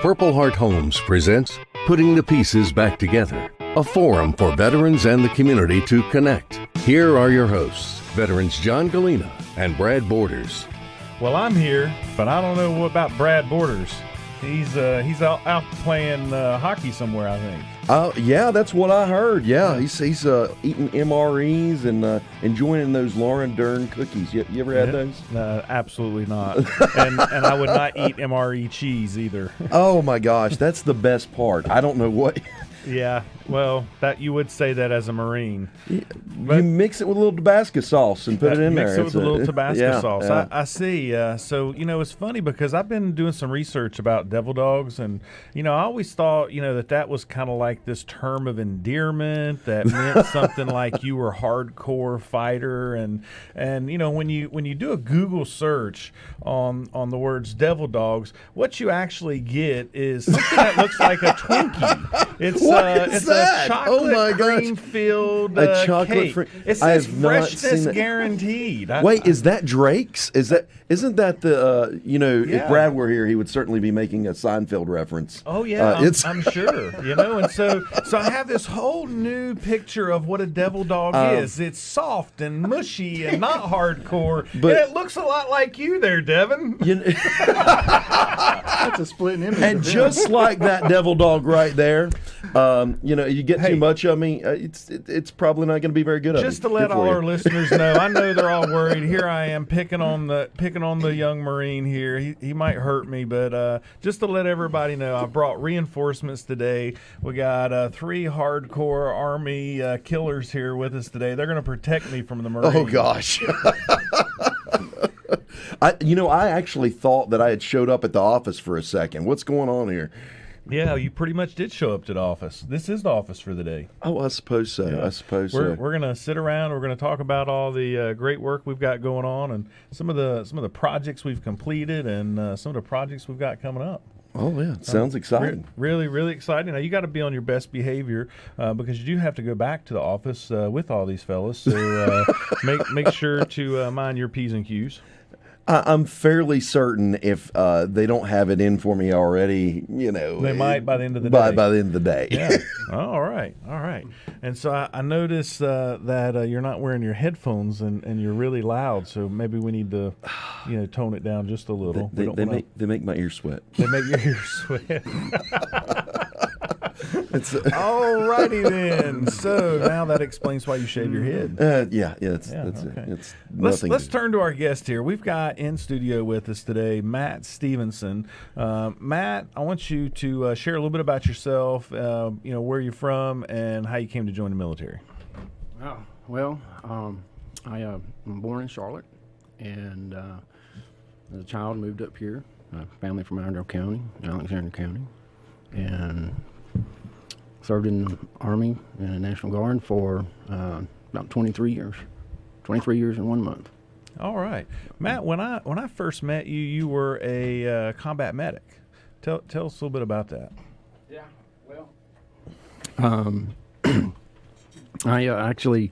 Purple Heart Homes presents Putting the Pieces Back Together, a forum for veterans and the community to connect. Here are your hosts, veterans John Gallina and Brad Borders. Well, I'm here, but I don't know about Brad Borders. He's out playing hockey somewhere, I think. Yeah, that's what I heard. Yeah, he's eating MREs and enjoying those Laura Dern cookies. You ever had those? Absolutely not. and I would not eat MRE cheese either. Oh my gosh, that's the best part. I don't know what. Yeah, well, that you would say that as a Marine. But you mix it with a little Tabasco sauce and put it in there. Mix it with a little Tabasco sauce. Yeah. I see. So, it's funny because I've been doing some research about devil dogs, and, I always thought, that was kind of like this term of endearment that meant something like you were a hardcore fighter. And when you do a Google search on the words devil dogs, what you actually get is something that looks like a Twinkie. It's that? A chocolate cream filled cake. It says freshness guaranteed. Wait, is that Drake's? Isn't that the if Brad were here, he would certainly be making a Seinfeld reference. Oh yeah, I'm sure. And so I have this whole new picture of what a devil dog is. It's soft and mushy and not hardcore, but and it looks a lot like you there, Devin. That's a splitting image. And just like that devil dog right there, you get too much of me, it's probably not going to be very good. Just to let all our listeners know, I know they're all worried. Here I am picking on the young Marine here. He might hurt me, but just to let everybody know, I brought reinforcements today. We got 3 hardcore Army killers here with us today. They're going to protect me from the Marines. Oh gosh. I actually thought that I had showed up at the office for a second. What's going on here? Yeah, you pretty much did show up to the office. This is the office for the day. Oh, I suppose so. Yeah. I suppose so. We're going to sit around. We're going to talk about all the great work we've got going on, and some of the projects we've completed, and some of the projects we've got coming up. Oh yeah, it sounds exciting. Really, really exciting. Now you got to be on your best behavior because you do have to go back to the office with all these fellas. So make sure to mind your P's and Q's. I'm fairly certain if they don't have it in for me already, they might by the end of the day. By the end of the day. Yeah. All right. And so I noticed that you're not wearing your headphones and you're really loud. So maybe we need to, tone it down just a little. They make my ears sweat. They make your ears sweat. All righty then. So now that explains why you shave your head. It's nothing. Let's turn to our guest here. We've got in studio with us today Matt Stevenson. Matt, I want you to share a little bit about yourself. Where you're from and how you came to join the military. Oh, well, I'm born in Charlotte, and as a child moved up here. Family from Alexander County, and served in the Army and the National Guard for about 23 years. 23 years and 1 month. All right. Matt, when I first met you, you were a combat medic. Tell us a little bit about that. Yeah, well, I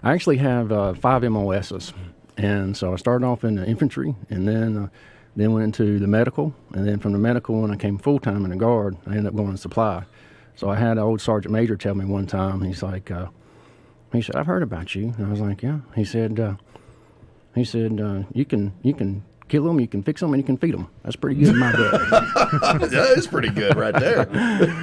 actually have 5 MOSs, and so I started off in the infantry, and then went into the medical, and then from the medical, when I came full-time in the Guard, I ended up going to supply. So I had an old Sergeant Major tell me one time, he said, I've heard about you. And I was like, yeah. He said, you can kill them, you can fix them, and you can feed them. That's pretty good in my book. That is pretty good right there.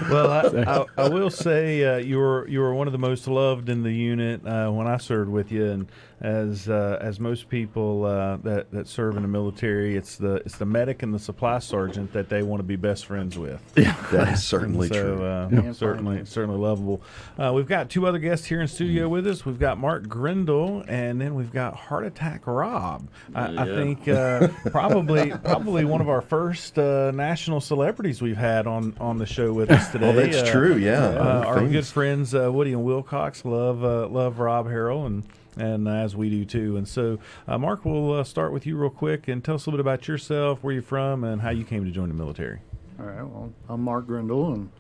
Well, I will say you were one of the most loved in the unit when I served with you, and as most people that serve in the military, it's the medic and the supply sergeant that they want to be best friends with. Yeah, that is certainly true. Certainly lovable. We've got 2 other guests here in studio with us. We've got Mark Grindle, and then we've got Heart Attack Rob. I think probably one of our first national celebrities we've had on the show with us today. Oh, that's true. Yeah, our good friends Woody and Wilcox love Rob Harrell, and as we do too. And so, Mark, we'll start with you real quick and tell us a little bit about yourself, where you're from, and how you came to join the military. All right. Well, I'm Mark Grindle, and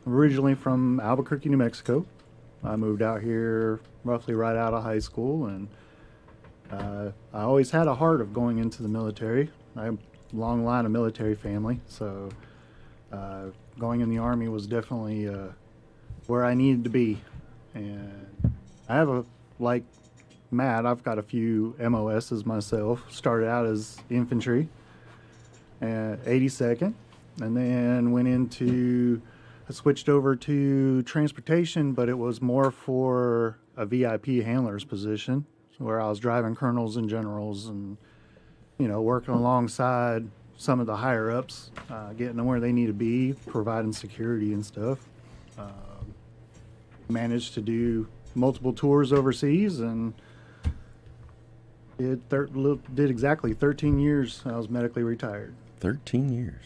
I'm originally from Albuquerque, New Mexico. I moved out here roughly right out of high school, and I always had a heart of going into the military. I have a long line of military family, so Going in the Army was definitely where I needed to be. And I have like Matt, I've got a few MOSs myself. Started out as infantry at 82nd, and then I switched over to transportation, but it was more for a VIP handler's position, where I was driving colonels and generals and, working alongside some of the higher ups, getting them where they need to be, providing security and stuff. Managed to do multiple tours overseas and did exactly 13 years. I was medically retired. 13 years.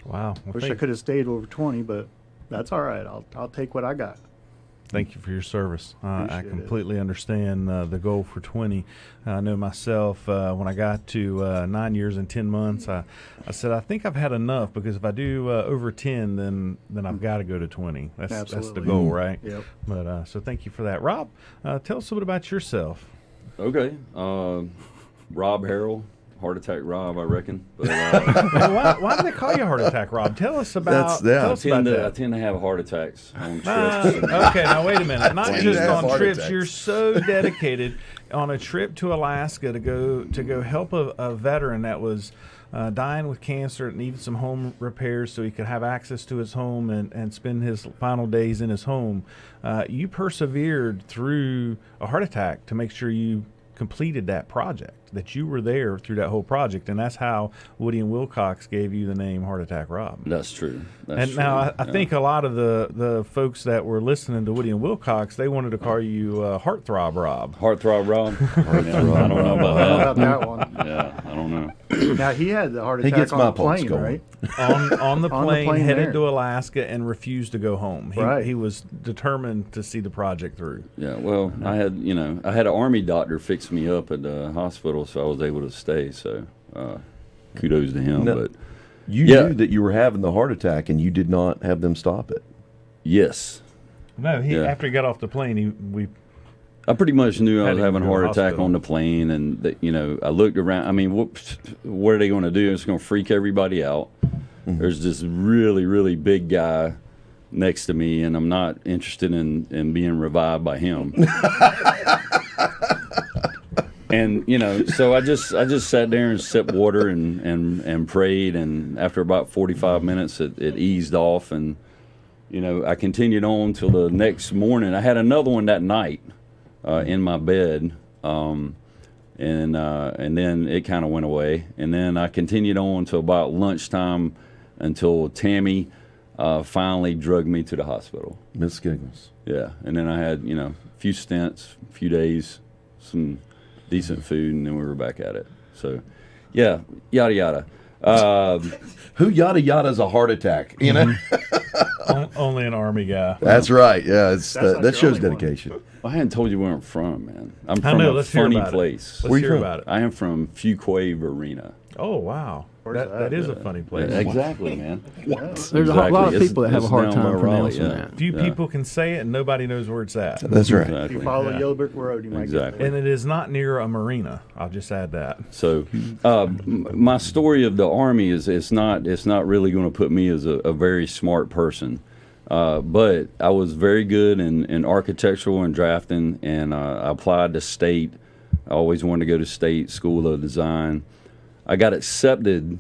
Wow. Well, Wish I could have stayed over 20, but that's all right. I'll take what I got. Thank you for your service. I Appreciate completely understand the goal for 20. I know myself, when I got to 9 years and 10 months, I said, I think I've had enough, because if I do over 10, then I've got to go to 20. That's the goal, right? Yep. But so thank you for that. Rob, tell us a bit about yourself. Okay. Rob Harrell. Heart attack Rob, I reckon. But, Why do they call you Heart Attack Rob? Tell us about, tell us about that. I tend to have heart attacks on trips. Okay, now wait a minute. Not just on trips. attacks. You're so dedicated on a trip to Alaska to go help a veteran that was dying with cancer and needed some home repairs so he could have access to his home and spend his final days in his home. You persevered through a heart attack to make sure you completed that project, that you were there through that whole project, and that's how Woody and Wilcox gave you the name Heart Attack Rob. That's true. Now I think a lot of the folks that were listening to Woody and Wilcox, they wanted to call you Heartthrob Rob. Heartthrob Rob? I don't know about that. That one. Yeah, I don't know. Now, he had the heart He attack gets on my the pulse plane, going. right? On the plane, headed there. to Alaska and refused to go home. Right. He was determined to see the project through. Yeah, well, I had an Army doctor fix me up at the hospital, so I was able to stay. So kudos to him. No. But You Yeah. knew that you were having the heart attack, and you did not have them stop it. yes, No, Yeah. after he got off the plane, we I pretty much knew I Had was to having a go to heart the attack hospital. on the plane, and that, I looked around. I mean, what are they going to do? It's going to freak everybody out. There's this really, really big guy next to me, and I'm not interested in being revived by him. And so I just sat there and sipped water and prayed, and after about 45 minutes, it eased off, and I continued on till the next morning. I had another one that night in my bed, and then it kind of went away, and then I continued on till about lunchtime until Tammy finally drugged me to the hospital. Miss Giggles. Yeah, and then I had a few stents, a few days, some decent food, and then we were back at it. So, yeah, yada yada. Who yada yada's a heart attack? only an Army guy. That's right. Yeah, That's not that your shows only one. dedication. I hadn't told you where I'm from, man. I'm I from know. a Let's hear funny about place. it. Where Let's you hear from? about it. I am from Fuquay, Verena. Oh wow, Where's that is a funny place. Exactly, man. There's a Exactly. lot of It's- people that have a it's hard down time by Raleigh, pronouncing yeah. that. Few people can say it, and nobody knows where it's at. That's right. If Exactly. you follow Yeah. Yellow Brick Road, you might Exactly. get And it is not near a marina. I'll just add that. So, my story of the Army is it's not really going to put me as a very smart person, but I was very good in architectural and drafting, and I applied to state. I always wanted to go to state school of design. I got accepted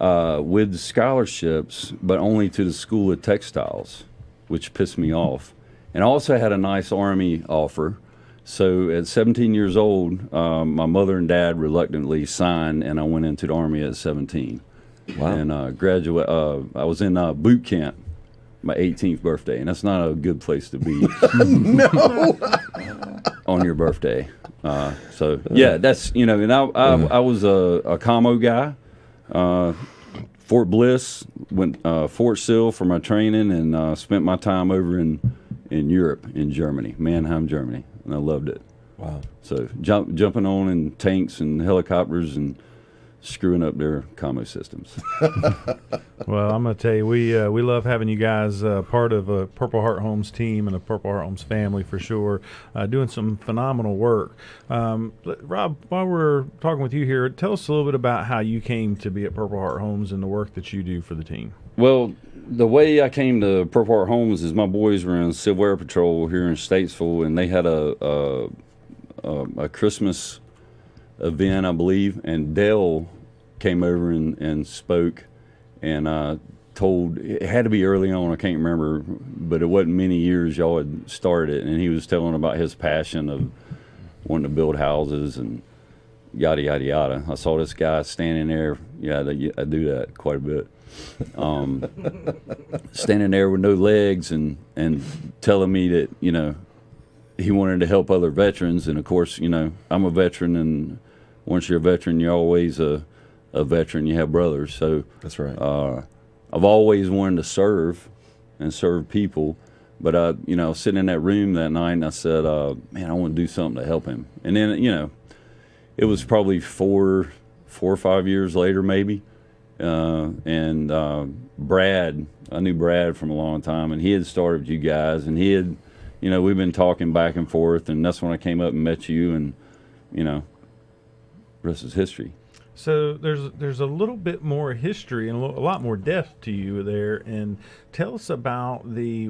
with scholarships, but only to the School of Textiles, which pissed me off. And I also had a nice Army offer. So at 17 years old, my mother and dad reluctantly signed, and I went into the Army at 17. Wow. And I was in boot camp my 18th birthday, and that's not a good place to be. No. On your birthday. So yeah, that's and I was a commo guy. Fort Bliss, went Fort Sill for my training, and spent my time over in Europe, in Germany, Mannheim, Germany, and I loved it. Wow. So jumping on in tanks and helicopters and screwing up their commo systems. Well, I'm going to tell you, we love having you guys part of a Purple Heart Homes team and a Purple Heart Homes family for sure, doing some phenomenal work. Rob, while we're talking with you here, tell us a little bit about how you came to be at Purple Heart Homes and the work that you do for the team. Well, the way I came to Purple Heart Homes is my boys were in Civil Air Patrol here in Statesville, and they had a Christmas event, I believe, and Dale came over and spoke, and told, it had to be early on, I can't remember, but it wasn't many years y'all had started, and he was telling about his passion of wanting to build houses and yada yada yada. I saw this guy standing there. Yeah, I do that quite a bit. Standing there with no legs and telling me that, you know, he wanted to help other veterans. And of course, you know, I'm a veteran, and once you're a veteran, you're always a veteran. You have brothers. So That's right. I've always wanted to serve and serve people. But I, you know, sitting in that room that night, and I said, man, I want to do something to help him. And then, you know, it was probably four or 5 years later, maybe. And Brad, I knew Brad from a long time, and he had started with you guys, and he had, you know, we've been talking back and forth, and that's when I came up and met you, and, you know, rest is history. So there's a little bit more history and a lot more depth to you there. And tell us about the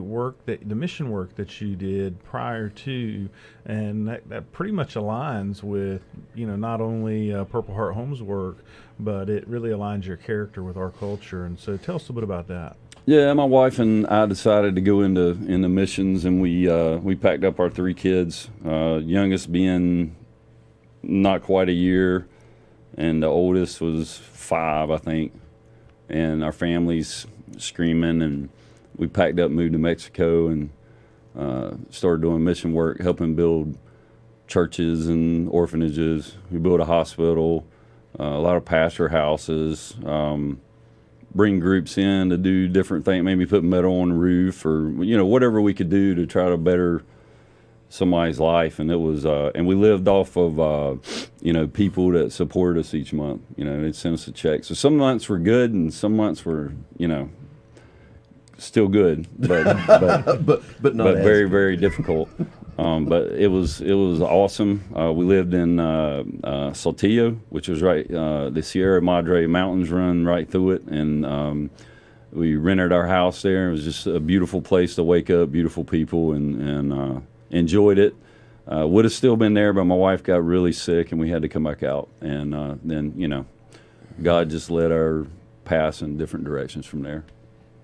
mission work that you did prior to, and that pretty much aligns with, you know, not only Purple Heart Homes work, but it really aligns your character with our culture. And so tell us a bit about that. Yeah, my wife and I decided to go into missions, and we packed up our 3 kids, youngest being not quite a year, and the oldest was 5, I think. And our family's screaming, and we packed up, moved to Mexico, and started doing mission work, helping build churches and orphanages. We built a hospital, a lot of pastor houses, bring groups in to do different things, maybe put metal on the roof, or, you know, whatever we could do to try to better somebody's life. And it was and we lived off of you know, people that supported us each month. You know, they'd send us a check. So some months were good, and some months were, you know, still good, but not as very good. very difficult. But it was awesome. We lived in Saltillo, which was right, the Sierra Madre Mountains run right through it, and we rented our house there. It was just a beautiful place to wake up, beautiful people, and enjoyed it. Would have still been there, but my wife got really sick, and we had to come back out. And then, you know, God just led our paths in different directions from there.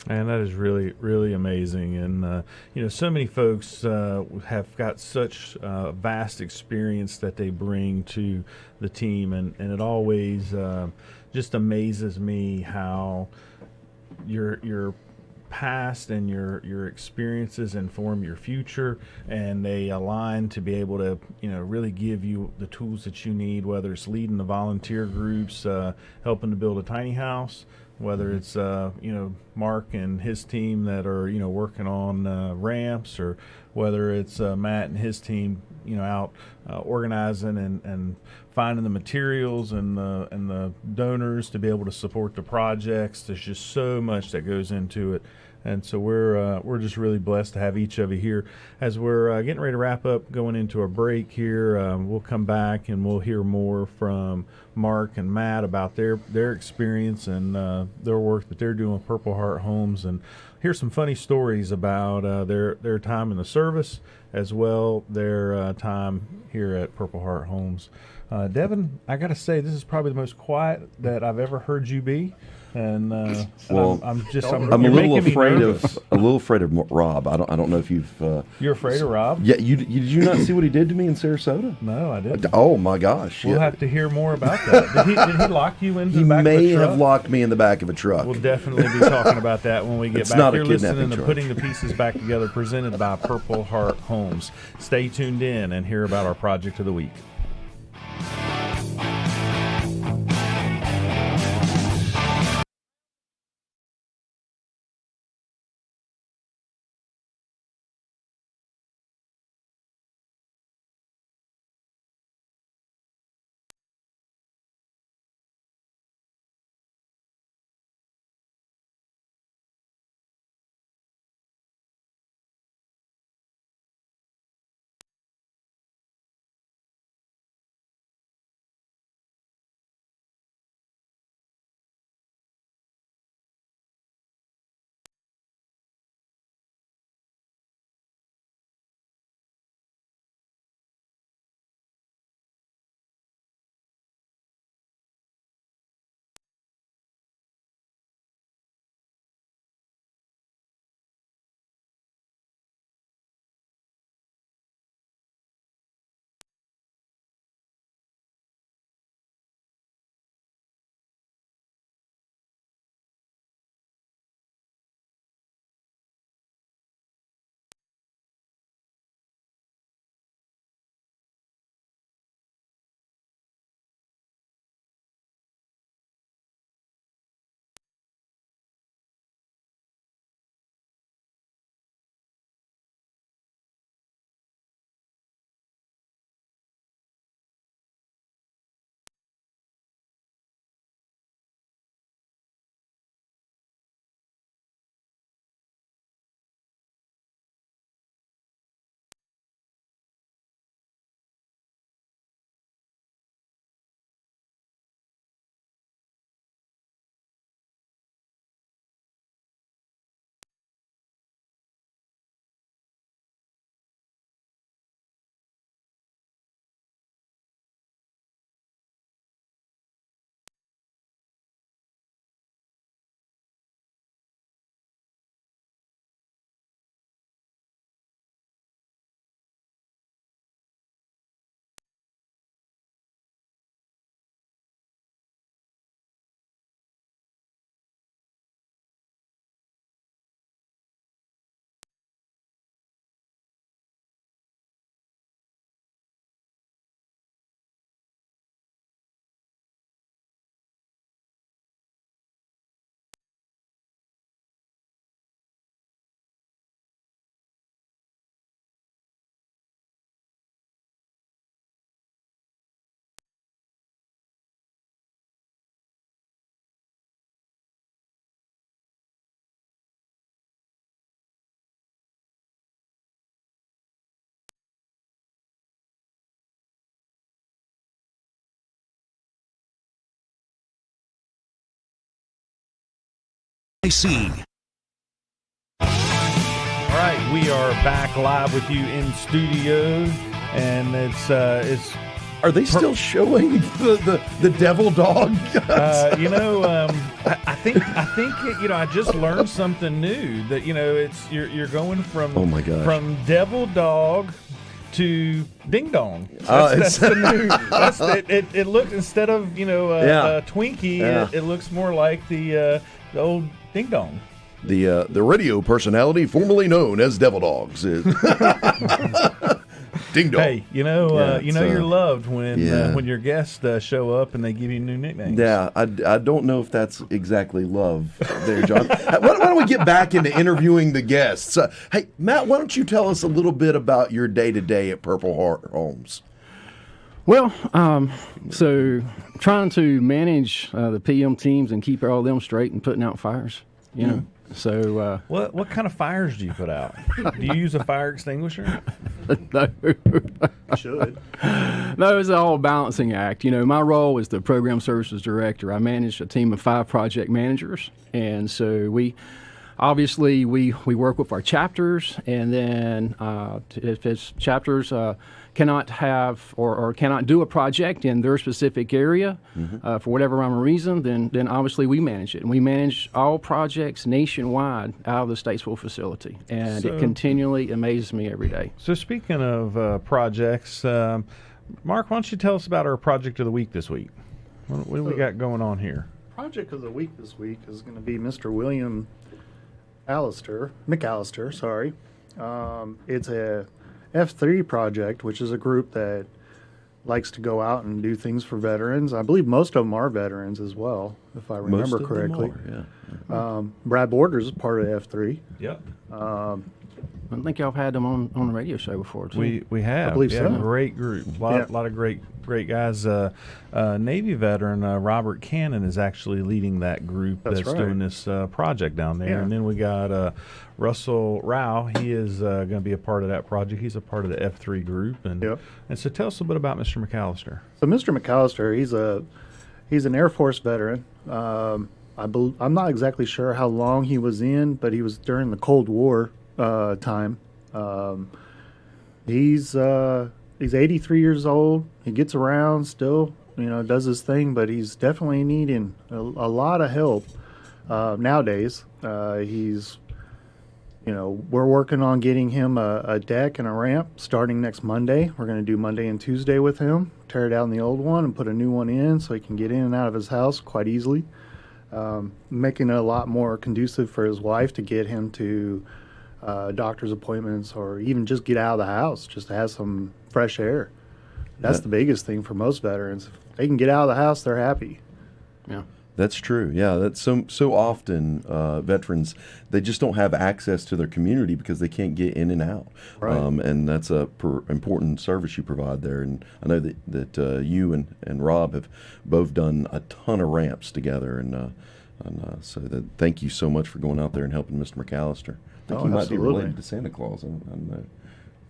And that is really, really amazing. And, you know, so many folks have got such vast experience that they bring to the team. And it always just amazes me how your past and your experiences inform your future, and they align to be able to, you know, really give you the tools that you need, whether it's leading the volunteer groups, helping to build a tiny house, whether it's you know, Mark and his team that are, you know, working on ramps, or whether it's Matt and his team, you know, out organizing and finding the materials and the donors to be able to support the projects. There's just so much that goes into it. And so we're just really blessed to have each of you here. As we're getting ready to wrap up, going into a break here, we'll come back and we'll hear more from Mark and Matt about their experience and their work that they're doing with Purple Heart Homes, and hear some funny stories about their time in the service, as well their time here at Purple Heart Homes. Devin, I got to say, this is probably the most quiet that I've ever heard you be. And well, I'm a little afraid of Rob. I don't know if you've. You're afraid of Rob? Yeah, did you not see what he did to me in Sarasota? No, I didn't. Oh my gosh! We'll have to hear more about that. Did he lock you into the back of a truck? He may have locked me in the back of a truck. We'll definitely be talking about that when we get It's back. not a You're listening kidnapping to truck. Putting the Pieces Back Together, presented by Purple Heart Homes. Stay tuned in and hear about our project of the week. WSIC. All right, we are back live with you in studio, and it's Are they still showing the devil dog? I think I just learned something new that it's you're going from Oh my gosh. from devil dog to ding dong. That's the new. It looked, instead of a Twinkie, it looks more like the old ding dong. The radio personality formerly known as Devil Dogs is Ding Dong. Hey, you're loved when your guests show up and they give you new nicknames. Yeah, I don't know if that's exactly love there, John. Why don't we get back into interviewing the guests? Hey, Matt, why don't you tell us a little bit about your day-to-day at Purple Heart Homes? Well, so trying to manage the PM teams and keep all them straight and putting out fires, you know. So what kind of fires do you put out? Do you use a fire extinguisher? No. Should. No, it's all a balancing act. My role is the program services director. I manage a team of 5 project managers, and so we work with our chapters, and then if it's chapters cannot have or cannot do a project in their specific area for whatever rhyme or reason, then obviously we manage it. And we manage all projects nationwide out of the Statesville facility. And it continually amazes me every day. So speaking of projects, Mark, why don't you tell us about our project of the week this week? What do we got going on here? Project of the week this week is going to be Mr. William McAllister, sorry. It's a F3 project, which is a group that likes to go out and do things for veterans. I believe most of them are veterans as well, if I remember correctly. Brad Borders is part of F3. Yep. I think y'all have had them on the radio show before, too. We have. I believe so. Great group. A lot of great guys. Navy veteran Robert Cannon is actually leading that group that's doing this project down there. Yeah. And then we got Russell Rao. He is going to be a part of that project. He's a part of the F3 group. And so tell us a bit about Mr. McAllister. So Mr. McAllister, he's an Air Force veteran. I'm not exactly sure how long he was in, but he was during the Cold War time. He's 83 years old. He gets around still, does his thing, but he's definitely needing a lot of help nowadays. We're working on getting him a deck and a ramp starting next Monday. We're going to do Monday and Tuesday with him, tear down the old one and put a new one in so he can get in and out of his house quite easily. Making it a lot more conducive for his wife to get him to doctor's appointments, or even just get out of the house, just to have some fresh air. That's the biggest thing for most veterans. If they can get out of the house, they're happy. Yeah. That's true. Yeah, that's so often veterans, they just don't have access to their community because they can't get in and out. Right. And that's a important service you provide there. And I know that you and Rob have both done a ton of ramps together. And so thank you so much for going out there and helping Mr. McAllister. I think he might be related to Santa Claus. I don't know.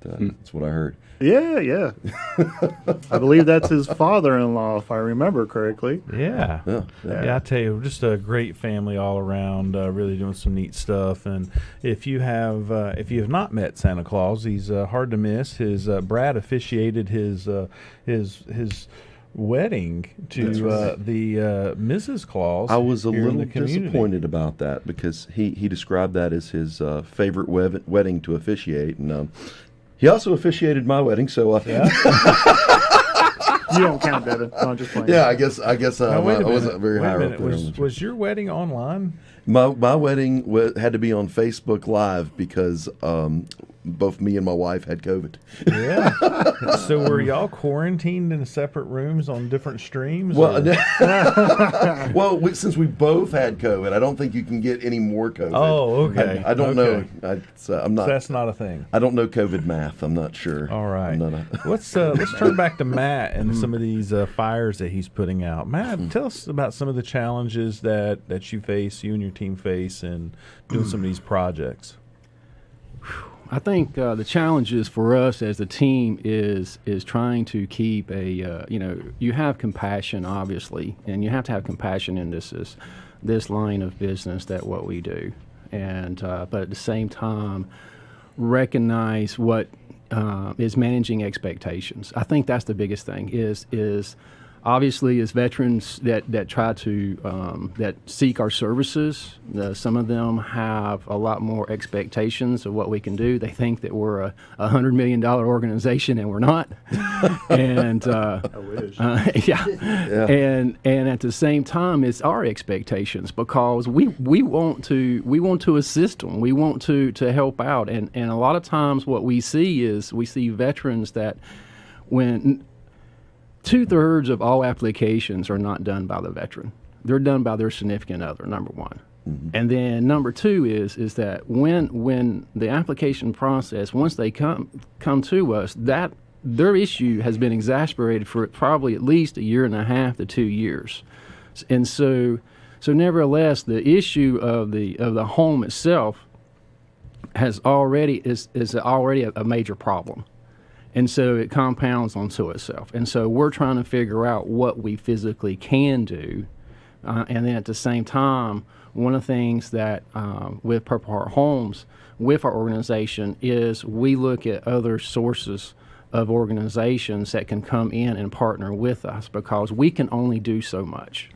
That's what I heard. Yeah. I believe that's his father-in-law, if I remember correctly. Yeah, I tell you, just a great family all around. Really doing some neat stuff. And if you have not met Santa Claus, he's hard to miss. His Brad officiated his wedding to the Mrs. Claus. I was a little disappointed about that because he described that as his favorite wedding to officiate, and he also officiated my wedding. So you don't count, Devin. No, I'm just playing. Yeah, I guess I wasn't very high up there. Was your wedding online? My wedding had to be on Facebook Live because both me and my wife had COVID. Yeah. So were y'all quarantined in separate rooms on different streams? Well, since we both had COVID, I don't think you can get any more COVID. Oh, okay. I don't know. I'm not. So that's not a thing. I don't know COVID math. I'm not sure. All right. Let's turn back to Matt and some of these fires that he's putting out. Matt, tell us about some of the challenges that you and your team face in doing some of these projects. I think the challenges for us as a team is trying to keep you have compassion, obviously, and you have to have compassion in this this line of business, that what we do, and but at the same time recognize what is managing expectations. I think that's the biggest thing. Is obviously, as veterans that try to that seek our services, some of them have a lot more expectations of what we can do. They think that we're a $100 million organization, and we're not. And I wish. yeah. And at the same time, it's our expectations, because we want to assist them. We want to help out. And a lot of times, what we see veterans that when 2/3 of all applications are not done by the veteran. They're done by their significant other, number one. Mm-hmm. And then number two is that when the application process, once they come to us, that their issue has been exasperated for probably at least 1.5 to 2 years. And so nevertheless, the issue of the home itself is already a major problem. And so it compounds onto itself. And so we're trying to figure out what we physically can do. And then at the same time, one of the things that with Purple Heart Homes, with our organization, is we look at other sources of organizations that can come in and partner with us, because we can only do so much.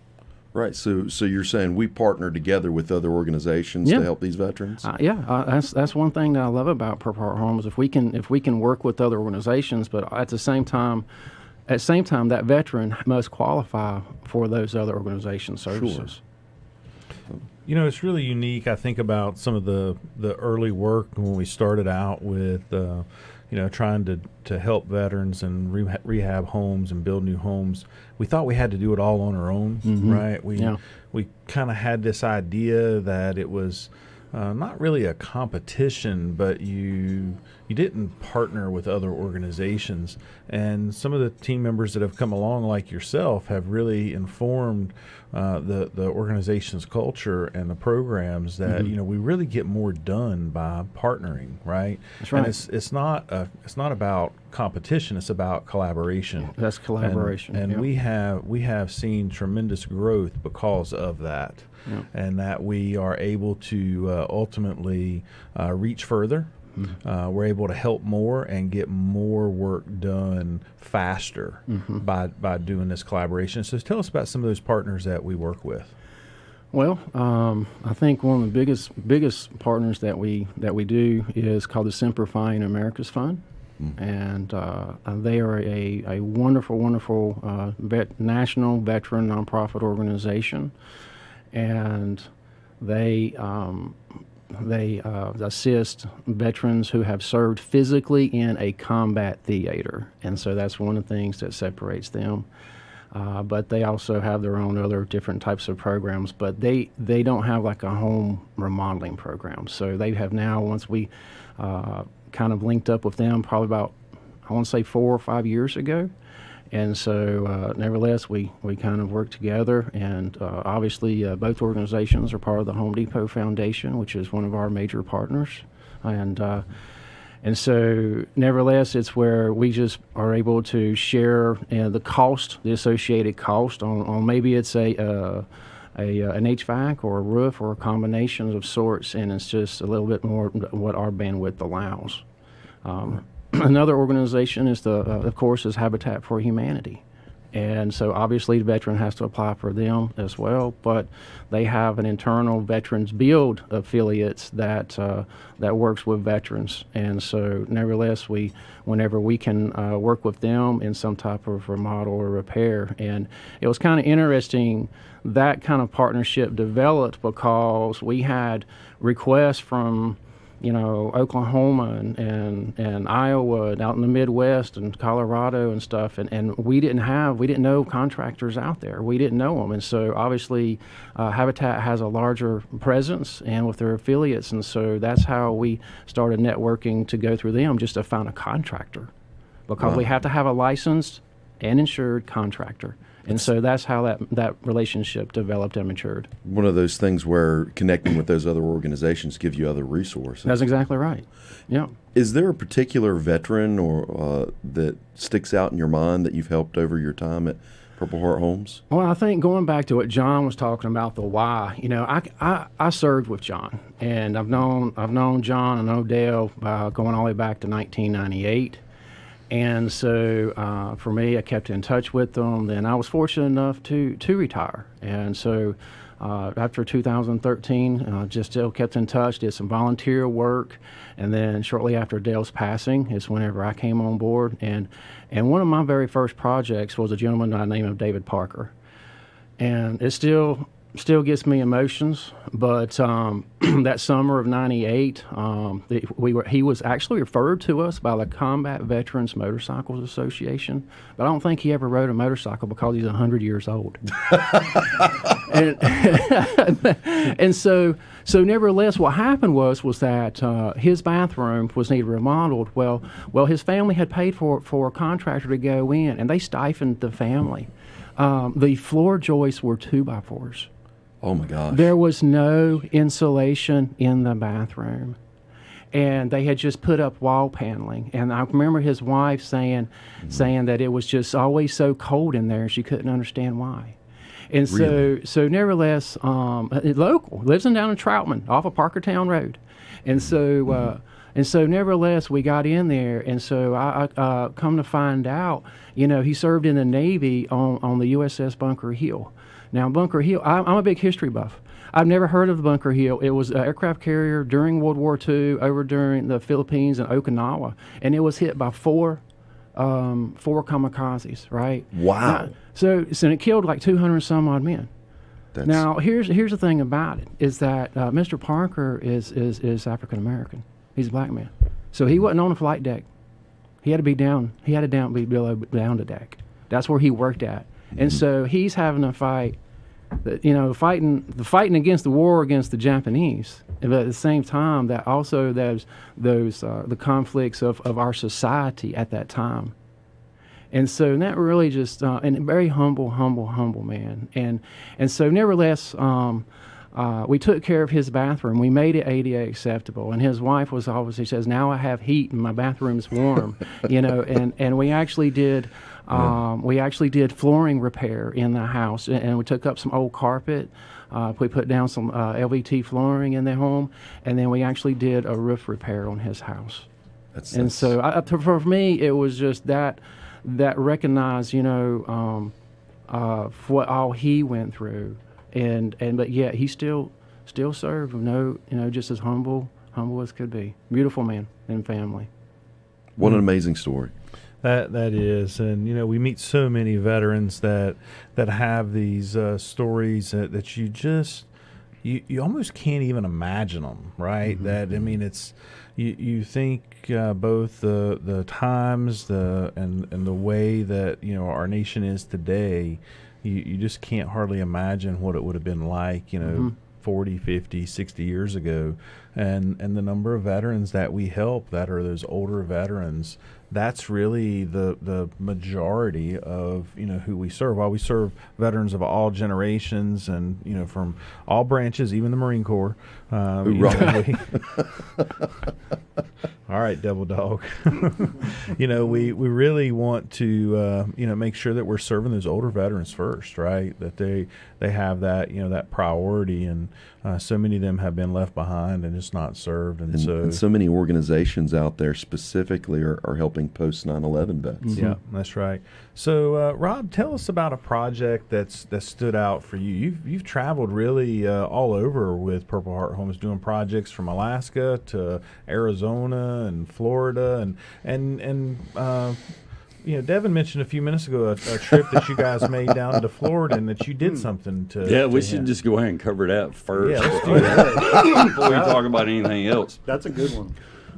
Right. So you're saying we partner together with other organizations to help these veterans? That's one thing that I love about Purple Heart Homes. If we can work with other organizations, but at the same time, that veteran must qualify for those other organization services. Sure. You know, it's really unique. I think about some of the early work when we started out with, trying to help veterans and rehab homes and build new homes. We thought we had to do it all on our own, right? We kind of had this idea that it was not really a competition, but you didn't partner with other organizations. And some of the team members that have come along, like yourself, have really informed the organization's culture and the programs that we really get more done by partnering, right? That's right. And it's not about competition; it's about collaboration. That's collaboration, and we have seen tremendous growth because of that, and that we are able to ultimately reach further. We're able to help more and get more work done faster by doing this collaboration. So tell us about some of those partners that we work with. Well, I think one of the biggest partners that we do is called the Simplifying America's Fund. And they are a wonderful national veteran nonprofit organization, and they assist veterans who have served physically in a combat theater, and so that's one of the things that separates them. But they also have their own other different types of programs, but they don't have like a home remodeling program. So they have now, once we kind of linked up with them probably about, I want to say 4 or 5 years ago. And so nevertheless, we kind of work together, and obviously both organizations are part of the Home Depot Foundation, which is one of our major partners. And so nevertheless, it's where we just are able to share the associated cost on maybe it's an HVAC or a roof or a combination of sorts, and it's just a little bit more what our bandwidth allows. Another organization is of course, Habitat for Humanity. And so obviously the veteran has to apply for them as well, but they have an internal Veterans Build affiliates that works with veterans. And so nevertheless, whenever we can work with them in some type of remodel or repair. And it was kind of interesting, that kind of partnership developed because we had requests from Oklahoma and Iowa and out in the Midwest and Colorado and stuff, and we didn't know contractors out there. We didn't know them, and so obviously Habitat has a larger presence and with their affiliates, and so that's how we started networking to go through them just to find a contractor, because we have to have a licensed and insured contractor. And so that's how that relationship developed and matured. One of those things where connecting with those other organizations give you other resources. That's exactly right. Yeah. Is there a particular veteran or that sticks out in your mind that you've helped over your time at Purple Heart Homes? Well, I think going back to what John was talking about, the why. I served with John, and I've known John and Odell going all the way back to 1998. And so for me, I kept in touch with them. Then I was fortunate enough to retire. And so after 2013, just still kept in touch, did some volunteer work. And then shortly after Dale's passing is whenever I came on board. And one of my very first projects was a gentleman by the name of David Parker. And it still gets me emotions, but that summer of '98, he was actually referred to us by the Combat Veterans Motorcycles Association, but I don't think he ever rode a motorcycle because he's 100 years old. and so nevertheless, what happened was that his bathroom was needed remodeled. Well, his family had paid for a contractor to go in, and they stifled the family. The floor joists were 2x4s. Oh my gosh. There was no insulation in the bathroom. And they had just put up wall paneling. And I remember his wife saying that it was just always so cold in there, she couldn't understand why. And Really? so nevertheless, local, lives down in Troutman off of Parkertown Road. And so nevertheless, we got in there, and so I come to find out, he served in the Navy on the USS Bunker Hill. Now, Bunker Hill, I'm a big history buff. I've never heard of the Bunker Hill. It was an aircraft carrier during World War II over during the Philippines and Okinawa, and it was hit by four kamikazes, right? Wow. Now, so it killed like 200 some odd men. Now, here's the thing about it, is that Mr. Parker is African American. He's a black man. So he wasn't on the flight deck. He had to be down. He had to be below down the deck. That's where he worked at. And so he's having a fight, fighting against the war against the Japanese. But at the same time, that also there's the conflicts of our society at that time. And so that really just, and a very humble man. And so nevertheless, we took care of his bathroom. We made it ADA acceptable. And his wife was always, he says, now I have heat and my bathroom's warm, and we actually did, flooring repair in the house, and we took up some old carpet. We put down some LVT flooring in the home, and then we actually did a roof repair on his house. So for me, it was just that recognized, what all he went through. But yet he still served, just as humble as could be. Beautiful man and family. What an amazing story. That is, and we meet so many veterans that have these stories that you just you almost can't even imagine them, right? Mm-hmm. That it's you think both the times and the way that our nation is today. You just can't hardly imagine what it would have been like, 40, 50, 60 years ago. And the number of veterans that we help that are those older veterans, that's really the majority of, who we serve. While we serve veterans of all generations and, from all branches, even the Marine Corps. All right, Devil Dog. We really want to, make sure that we're serving those older veterans first, right? That they have that, that priority. And so many of them have been left behind and just not served. And so many organizations out there specifically are helping post 9/11 vets. Mm-hmm. Yeah, that's right. So, Rob, tell us about a project that stood out for you. You've traveled really all over with Purple Heart Homes, doing projects from Alaska to Arizona and Florida, and Devin mentioned a few minutes ago a trip that you guys made down to Florida, and that you did something to. Yeah, we should just go ahead and cover that first. Yeah, let's do that before we talk about anything else. That's a good one.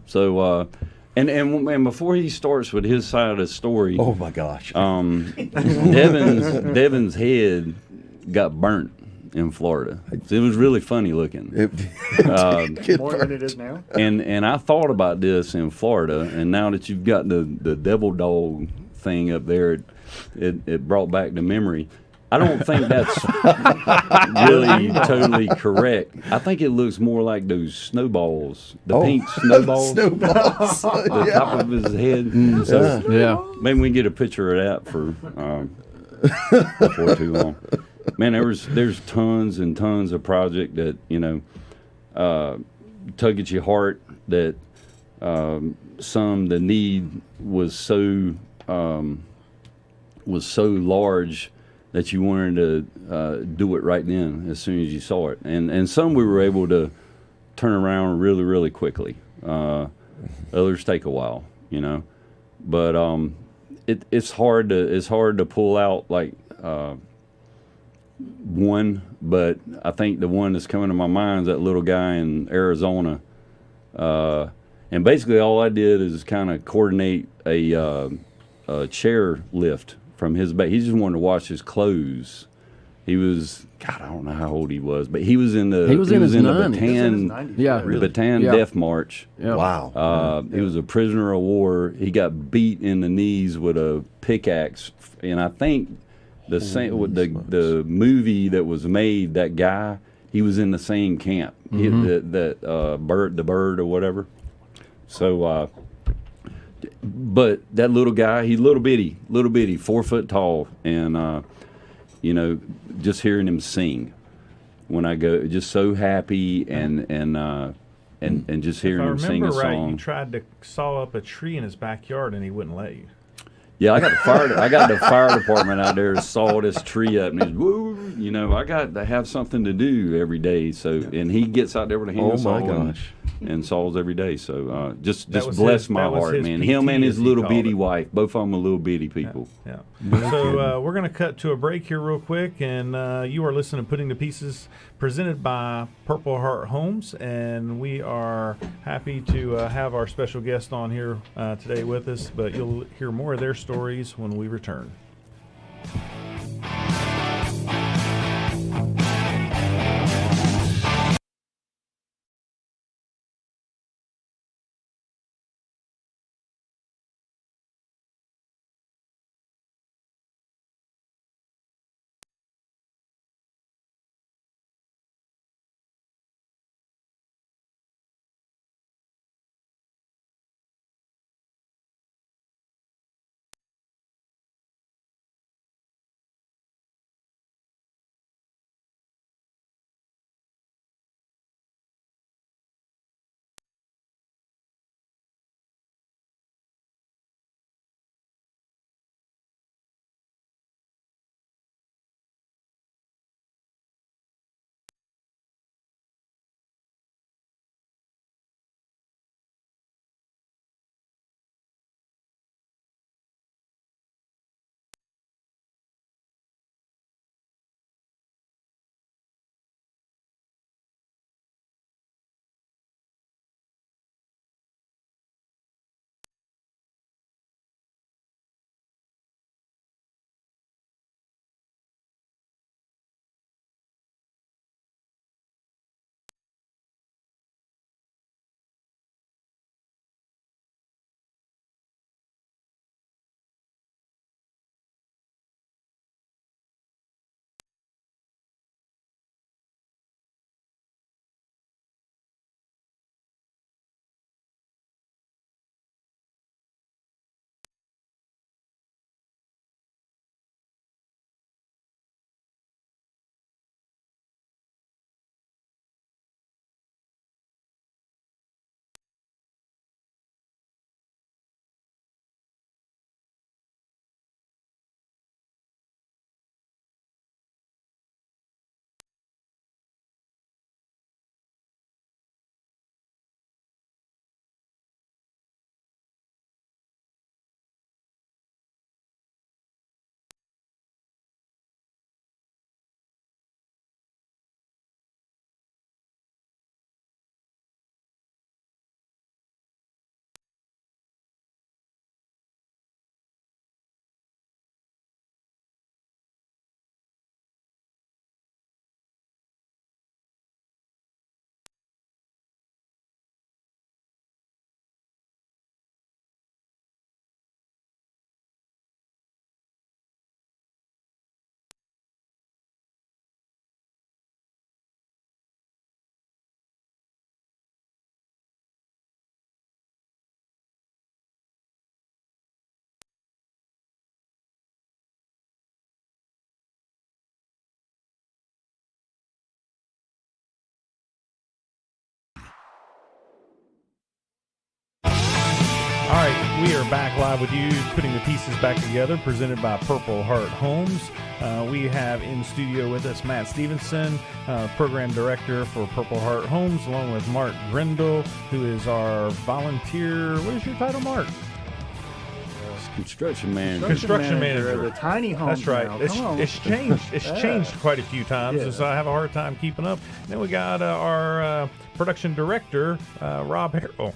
So, and before he starts with his side of the story, oh my gosh, Devin's head got burnt in Florida. It was really funny looking. More than it is now. And I thought about this in Florida, and now that you've got the Devil Dog thing up there, it brought back the memory. I don't think that's really totally correct. I think it looks more like those snowballs, the pink snowballs, the top of his head. Yeah. Maybe we can get a picture of that for before too long. Man, there's tons and tons of project that tug at your heart. That the need was so large that you wanted to do it right then as soon as you saw it, and some we were able to turn around really really quickly. Others take a while, but it's hard to pull out like one, but I think the one that's coming to my mind is that little guy in Arizona, and basically all I did is kind of coordinate a chair lift from his back. He just wanted to wash his clothes. He was, God, I don't know how old he was, but he was in the He was in his 90s. Bataan, Yeah, really? Bataan Yeah. Death March. Yeah. Wow. He was a prisoner of war. He got beat in the knees with a pickaxe, and I think the same with the movie that was made. That guy, he was in the same camp. The bird or whatever. So, but that little guy, he's little bitty, 4 foot tall, and just hearing him sing when I go, just so happy and just hearing him sing a If I remember right, song. you tried to saw up a tree in his backyard and he wouldn't let you. Yeah, I got the fire department out there to saw this tree up, and he's woo. I got to have something to do every day. So, and he gets out there with a handsaw. Oh my gosh. And saws every day. So, just was bless his- my that was heart, his man. PT, Him and as his he little called bitty it. wife, both of them are little bitty people. Yeah. So we're going to cut to a break here real quick, and you are listening to Putting the Pieces, presented by Purple Heart Homes, and we are happy to have our special guest on here today with us, but you'll hear more of their stories when we return. We are back live with you, putting the pieces back together, presented by Purple Heart Homes. We have in studio with us Matt Stevenson, Program Director for Purple Heart Homes, along with Mark Grindle, who is our volunteer. What is your title, Mark? Construction manager. Construction manager. The tiny home. That's right. Now. It's changed. It's changed quite a few times, Yeah. so I have a hard time keeping up. Then we got our production director, Rob Harrell.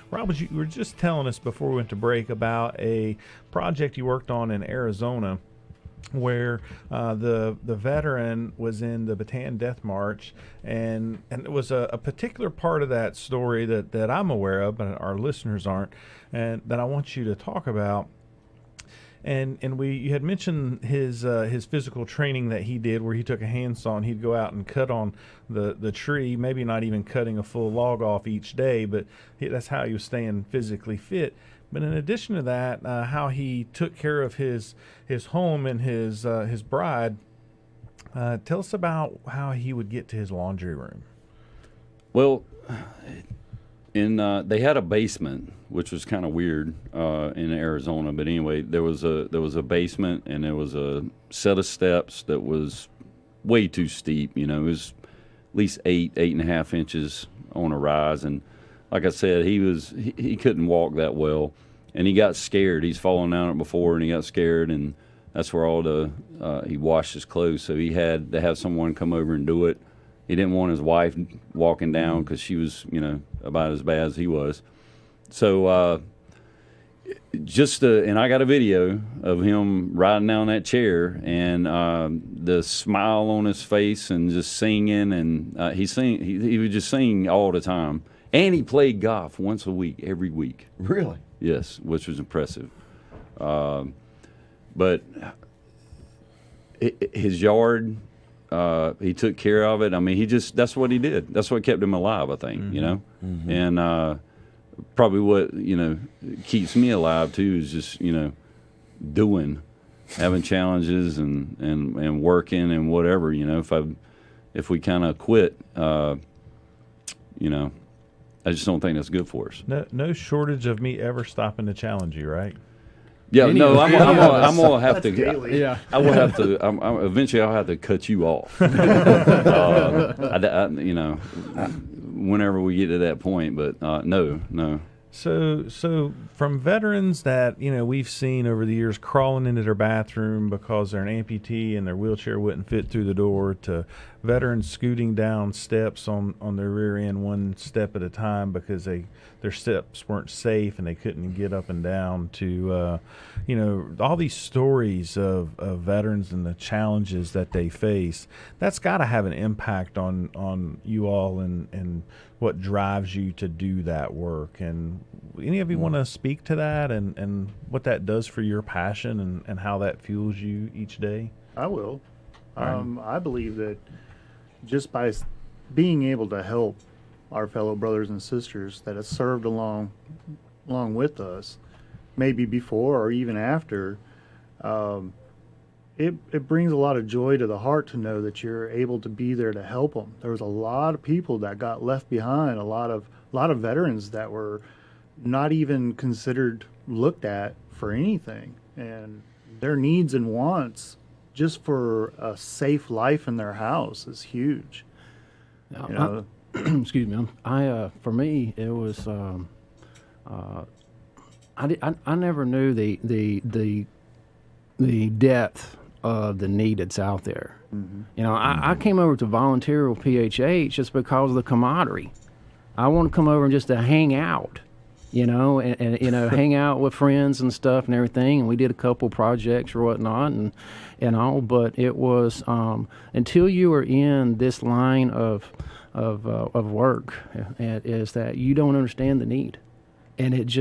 Rob, you were just telling us before we went to break about a project you worked on in Arizona, where the veteran was in the Bataan Death March, and it was a particular part of that story that I'm aware of, but our listeners aren't, and that I want you to talk about. And you had mentioned his physical training that he did, where he took a handsaw and he'd go out and cut on the tree, maybe not even cutting a full log off each day, but that's how he was staying physically fit. But in addition to that, how he took care of his home and his bride. Tell us about how he would get to his laundry room. Well, they had a basement, which was kind of weird in Arizona. But anyway, there was a basement, and there was a set of steps that was way too steep. It was at least 8.5 inches on a rise, and like I said, he couldn't walk that well, and he got scared. He's fallen down it before, and he got scared, and that's where he washed his clothes. So he had to have someone come over and do it. He didn't want his wife walking down because she was, about as bad as he was. So and I got a video of him riding down that chair, and the smile on his face, and just singing, and he would just sing all the time. And he played golf once a week, every week. Really? Yes, which was impressive. But his yard, he took care of it. I mean, that's what he did. That's what kept him alive, I think, Mm-hmm. And probably what, keeps me alive, too, is just, doing, having challenges and working and whatever, if we kind of quit, I just don't think that's good for us. No shortage of me ever stopping to challenge you, right? Yeah, I'm gonna have to. Daily. Yeah. I will have to. Eventually, I'll have to cut you off. Whenever we get to that point, but no. So from veterans that we've seen over the years crawling into their bathroom because they're an amputee and their wheelchair wouldn't fit through the door, to veterans scooting down steps on their rear end one step at a time because their steps weren't safe and they couldn't get up and down, to all these stories of veterans and the challenges that they face. That's got to have an impact on you all and what drives you to do that work. And any of you want to speak to that and what that does for your passion and how that fuels you each day? I will. I believe that just by being able to help our fellow brothers and sisters that have served along with us, maybe before or even after, it brings a lot of joy to the heart to know that you're able to be there to help them. There was a lot of people that got left behind, a lot of veterans that were not even considered looked at for anything, and their needs and wants just for a safe life in their house is huge. Excuse me. For me, it was. I never knew the depth of the need that's out there. Mm-hmm. I came over to volunteer with PHH just because of the camaraderie. I want to come over and just to hang out, and hang out with friends and stuff and everything. And we did a couple projects or whatnot and all. But it was until you were in this line of work, is that you don't understand the need. And it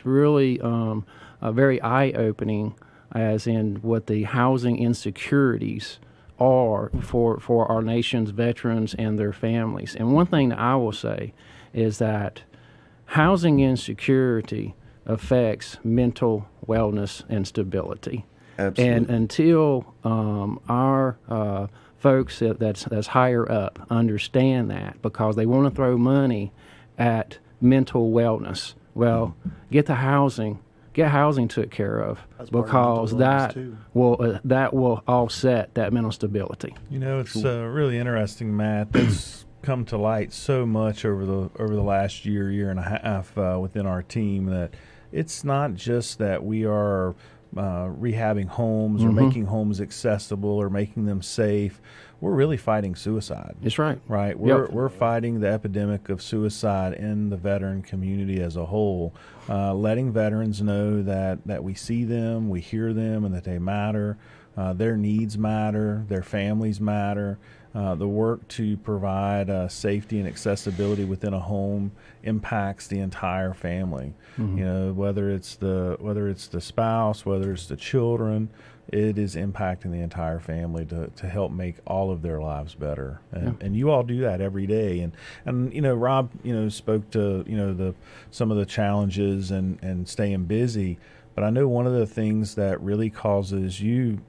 really very eye-opening, as in what the housing insecurities are for our nation's veterans and their families. And one thing that I will say is that housing insecurity affects mental wellness and stability. Absolutely. And until our folks that's higher up understand that, because they want to throw money at mental wellness, Well, get housing took care of, That's part of because mental illness, that will offset that mental stability. You know, it's really interesting, Matt. That's come to light so much over the last year and a half within our team, that it's not just that we are rehabbing homes or making homes accessible or making them safe. We're really fighting suicide. That's right. Right. We're fighting the epidemic of suicide in the veteran community as a whole, letting veterans know that we see them, we hear them, and that they matter. Their needs matter, their families matter. The work to provide safety and accessibility within a home impacts the entire family. You know, whether it's the spouse, whether it's the children, it is impacting the entire family to help make all of their lives better. And you all do that every day. And you know, Rob, you know, spoke to, you know, some of the challenges and staying busy. But I know one of the things that really causes you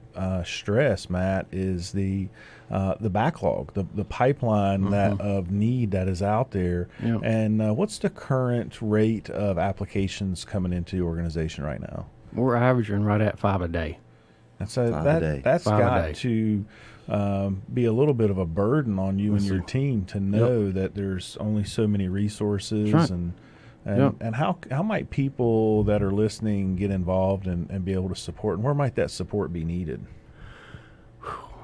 stress, Matt, is the backlog, the pipeline of need that is out there. And what's the current rate of applications coming into the organization right now? We're averaging right at 5 a day. And so Five a day. that's 5 a got day. to be a little bit of a burden on you and your team to know that there's only so many resources. That's right. And how might people that are listening get involved and be able to support, and where might that support be needed?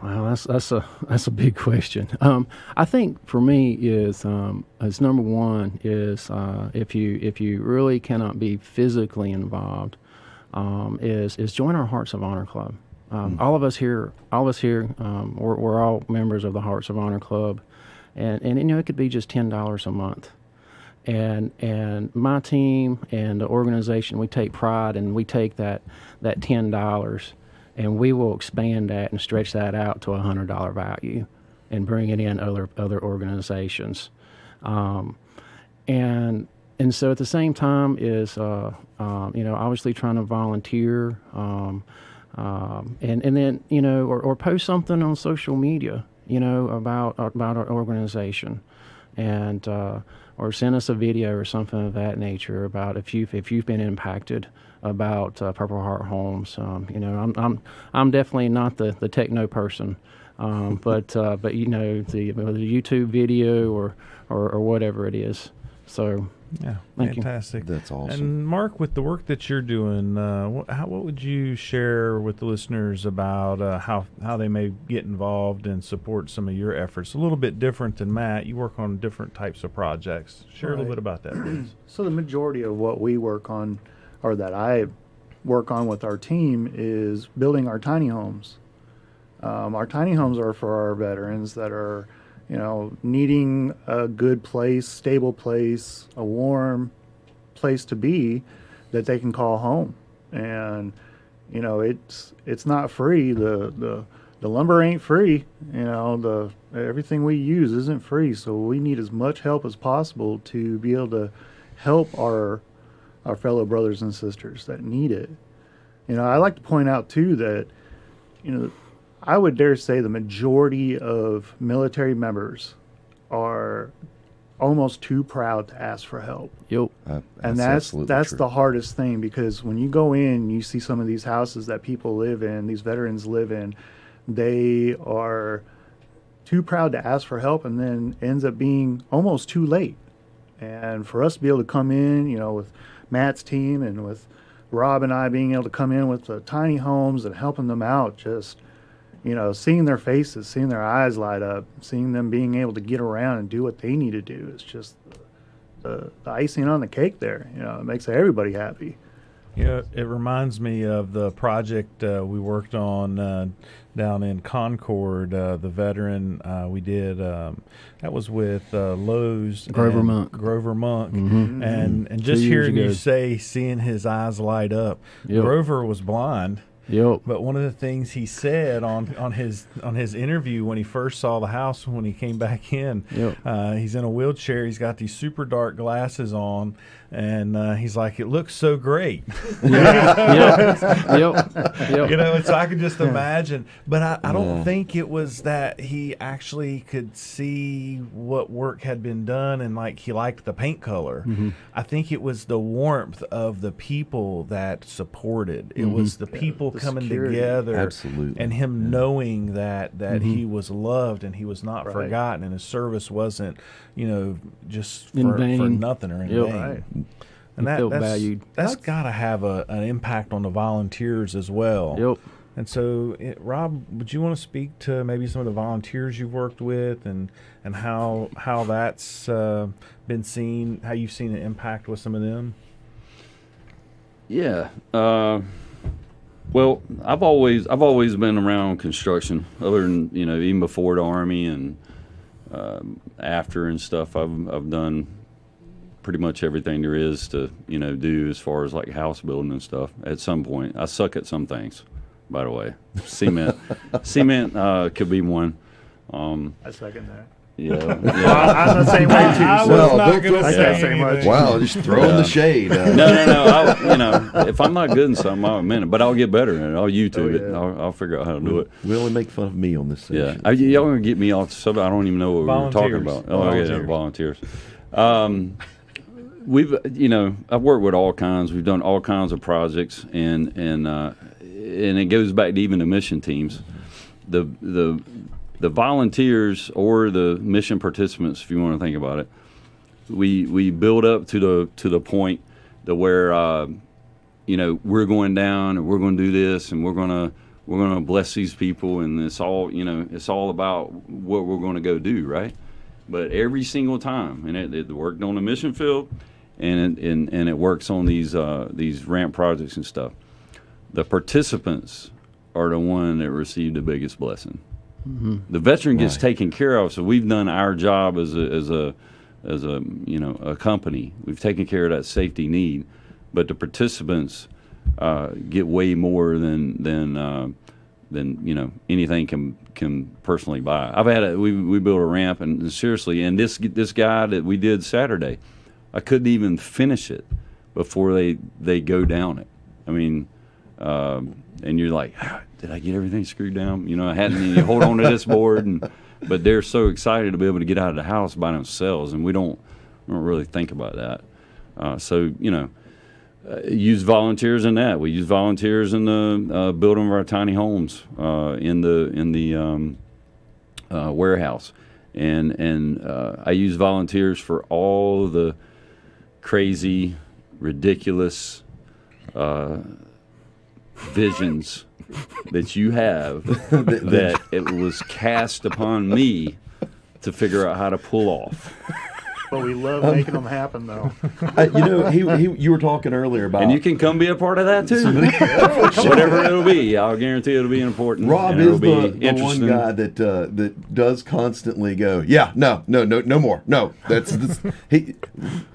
Well, that's a big question. I think for me is number one is if you really cannot be physically involved, is join our Hearts of Honor Club. All of us here, we're all members of the Hearts of Honor Club, and you know, it could be just $10 a month. And my team and the organization, we take pride, and we take that $10, and we will expand that and stretch that out to $100 value, and bring it in other organizations, and so at the same time is you know, obviously trying to volunteer, and then, you know, or post something on social media, you know, about our organization, and or send us a video or something of that nature about if you've been impacted about Purple Heart Homes. You know, I'm definitely not the techno person, but you know, the YouTube video or whatever it is. So Yeah, Thank you. fantastic. That's awesome. And Mark, with the work that you're doing, what would you share with the listeners about how they may get involved and support some of your efforts? A little bit different than Matt. You work on different types of projects. Share a little Right. bit about that, please. So the majority of what we work on, or that I work on with our team, is building our tiny homes. Our tiny homes are for our veterans that are, you know, needing a good place, stable place, a warm place to be that they can call home. And, you know, it's not free. The lumber ain't free. You know, everything we use isn't free. So we need as much help as possible to be able to help our fellow brothers and sisters that need it. You know, I like to point out too that, you know, I would dare say the majority of military members are almost too proud to ask for help. Yep. And that's absolutely true. the hardest thing, because when you go in, you see some of these houses that people live in, these veterans live in, they are too proud to ask for help, and then ends up being almost too late. And for us to be able to come in, you know, with Matt's team and with Rob and I being able to come in with the tiny homes and helping them out, just, you know, seeing their faces, seeing their eyes light up, seeing them being able to get around and do what they need to do is just the icing on the cake there. You know, it makes everybody happy. You know, it reminds me of the project we worked on down in Concord, the veteran we did. That was with Lowe's. Grover and Monk. Grover Monk. Mm-hmm. And just 2 years hearing you ago. say, seeing his eyes light up, Yep. Grover was blind. Yep. But one of the things he said on his interview when he first saw the house, when he came back in, he's in a wheelchair. He's got these super dark glasses on, and he's like, "It looks so great." Yep. So I could just imagine. But I don't think it was that he actually could see what work had been done and like he liked the paint color. I think it was the warmth of the people that supported. It was the people coming together, Absolutely. and him knowing that he was loved and he was not forgotten, and his service wasn't, just In for vain. nothing or in Yep. vain. Right. And felt that's valued. That's got to have an impact on the volunteers as well. Yep. And so, Rob, would you want to speak to maybe some of the volunteers you've worked with and how that's been seen, how you've seen an impact with some of them? Yeah. Well, I've always been around construction, other than even before the Army and after and stuff. I've done pretty much everything there is to do as far as like house building and stuff. At some point, I suck at some things. By the way, cement could be one. I second that. Yeah. I'm the same way too. I so- was not going to I say can't say much. anything. Wow, just throwing the shade. No. If I'm not good in something, I'll admit it. But I'll get better in it. I'll YouTube it. yeah. I'll figure out how to do it. We only make fun of me on this section. Yeah. Y'all gonna get me off the subject. I don't even know what we were talking Volunteers. about. Oh, yeah, volunteers. We've, I've worked with all kinds. We've done all kinds of projects, and it goes back to even the mission teams. The volunteers or the mission participants, if you want to think about it, we build up to the point to where we're going down and we're going to do this and we're going to bless these people, and it's all it's all about what we're going to go do, right? But every single time, and it worked on the mission field, and it works on these ramp projects and stuff. The participants are the one that receive the biggest blessing. The veteran gets taken care of, so we've done our job as a company. We've taken care of that safety need, but the participants get way more than anything can personally buy. I've had we built a ramp, and seriously, and this guy that we did Saturday, I couldn't even finish it before they go down it. I mean, and you're like, did I get everything screwed down? I hadn't. You hold on to this board, but they're so excited to be able to get out of the house by themselves, and we don't really think about that. So use volunteers in that. We use volunteers in the building of our tiny homes, in the warehouse, and I use volunteers for all the crazy, ridiculous visions that you have that it was cast upon me to figure out how to pull off. But we love making them happen, though. You were talking earlier about, And you can come be a part of that too. Whatever it'll be, I'll guarantee it'll be important. Rob and is it'll the be one interesting. guy that does constantly go, no more. No, that's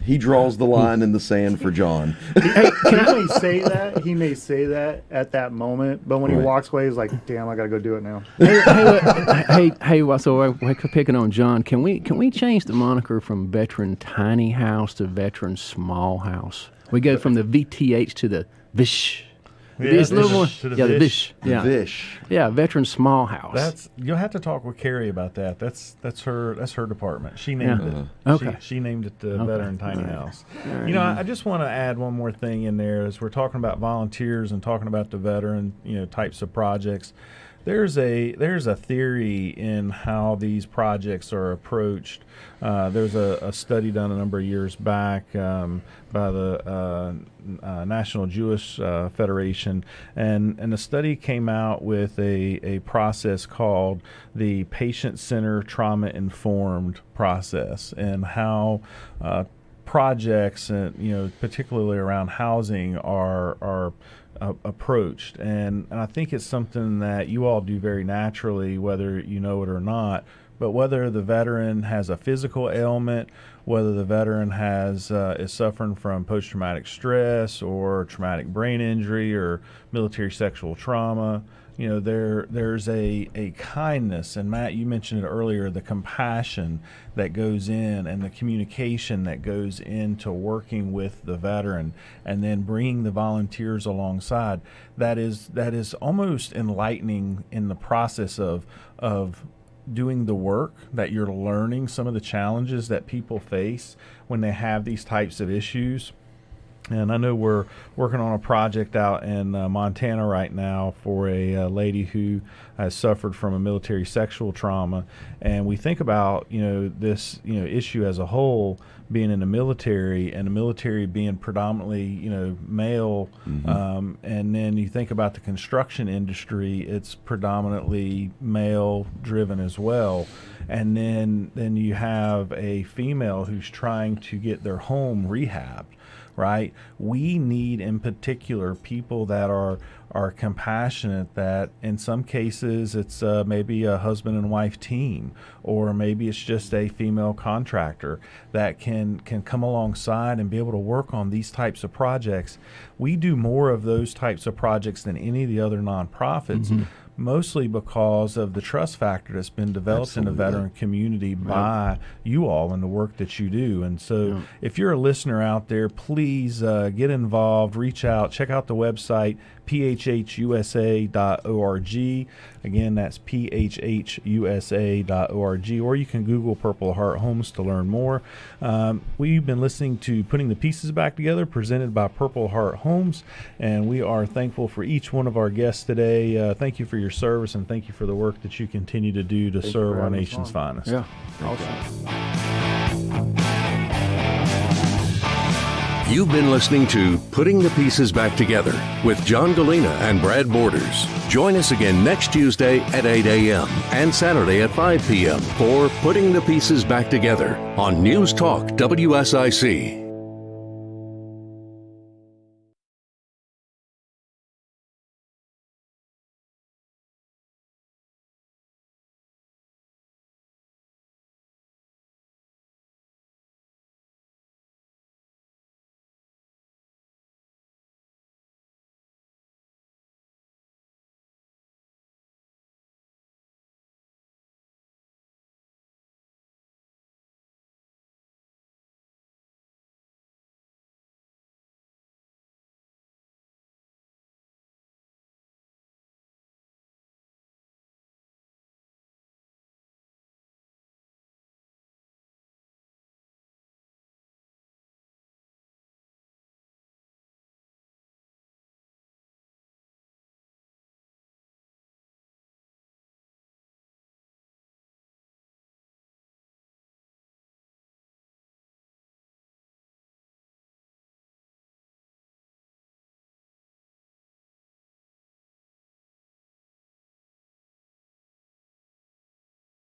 he draws the line in the sand for John. He may say that at that moment, but when he Right. walks away, he's like, "Damn, I gotta go do it now." So we're picking on John. Can we change the moniker from veteran tiny house to veteran small house? We go from the VTH to the VISH. It's a little more. to the Yeah, the VISH. VISH. Yeah, Vish. yeah, veteran small house. You'll have to talk with Carrie about that. That's her department. She named it. Okay. She named it the Veteran Tiny House. I just want to add one more thing in there as we're talking about volunteers and talking about the veteran types of projects. There's a theory in how these projects are approached. There's a study done a number of years back by the National Jewish Federation, and the study came out with a process called the Patient-Centered Trauma-Informed process, and how projects, and particularly around housing, are approached, and I think it's something that you all do very naturally, whether you know it or not. But whether the veteran has a physical ailment whether the veteran is suffering from post-traumatic stress or traumatic brain injury or military sexual trauma. There's a kindness, and Matt, you mentioned it earlier, the compassion that goes in and the communication that goes into working with the veteran and then bringing the volunteers alongside. That is almost enlightening in the process of doing the work, that you're learning some of the challenges that people face when they have these types of issues. And I know we're working on a project out in Montana right now for a lady who has suffered from a military sexual trauma. And we think about, this, issue as a whole, being in the military, and the military being predominantly, male. Mm-hmm. And then you think about the construction industry, it's predominantly male driven as well. And then you have a female who's trying to get their home rehabbed. Right? We need, in particular, people that are compassionate, that in some cases it's maybe a husband and wife team, or maybe it's just a female contractor that can come alongside and be able to work on these types of projects. We do more of those types of projects than any of the other nonprofits. Mm-hmm. Mostly because of the trust factor that's been developed in the veteran community by you all and the work that you do. And so if you're a listener out there, please get involved, reach out, check out the website, phhusa.org. Again, that's phhusa.org, or you can Google Purple Heart Homes to learn more. We've been listening to Putting the Pieces Back Together, presented by Purple Heart Homes, and we are thankful for each one of our guests today. Thank you for your service, and thank you for the work that you continue to do to serve our nation's finest. Yeah, awesome. You've been listening to Putting the Pieces Back Together with John Gallina and Brad Borders. Join us again next Tuesday at 8 a.m. and Saturday at 5 p.m. for Putting the Pieces Back Together on News Talk WSIC.